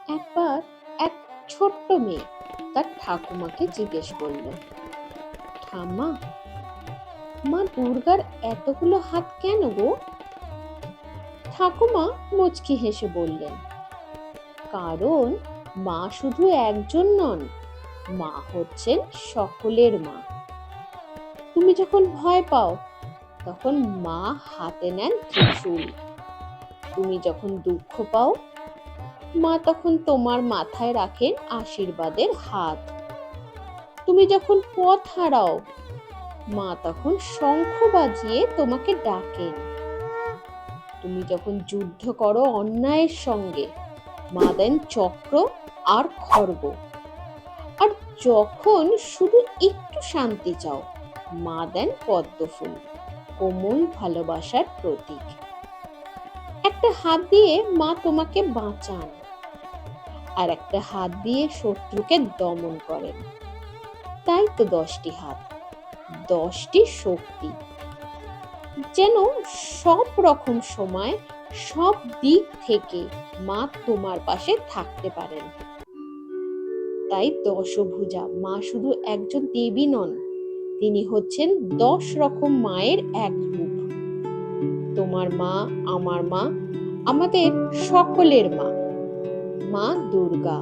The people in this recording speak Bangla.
একবার এক ছোট্ট মেয়ে তার ঠাকুমাকে জিজ্ঞেস করলো, ঠাম্মা, মা দুর্গার এতগুলো হাত কেন গো? ঠাকুমা মুচকি হেসে বললেন, কারণ মা শুধু একজন নন, মা হচ্ছেন সকলের মা। তুমি যখন ভয় পাও তখন মা হাতে নেন ত্রিশূল। তুমি যখন দুঃখ পাও মা তখন তোমার মাথায় রাখেন আশীর্বাদের হাত। তুমি যখন পথ হারাও মা তখন শঙ্খ বাজিয়ে তোমাকে ডাকেন। তুমি যখন যুদ্ধ করো অন্যায়ের সঙ্গে, মা দেন চক্র আর খড়গ। আর যখন শুধু একটু শান্তি চাও, মা দেন পদ্মফুল, কোমল ভালোবাসার প্রতীক। একটা হাত দিয়ে মা তোমাকে বাঁচান, আর একটা হাত দিয়ে শত্রুকে দমন করেন। তাই তো 10টি হাত, 10টি শক্তি, যেন সব রকম সময় সব দিক থেকে মা তোমার পাশে থাকতে পারেন। তাই দশভুজা মা শুধু একজন দেবী নন, তিনি হচ্ছেন 10 রকম মায়ের এক রূপ। তোমার মা, আমার মা, আমাদের সকলের মা, মা দুর্গা।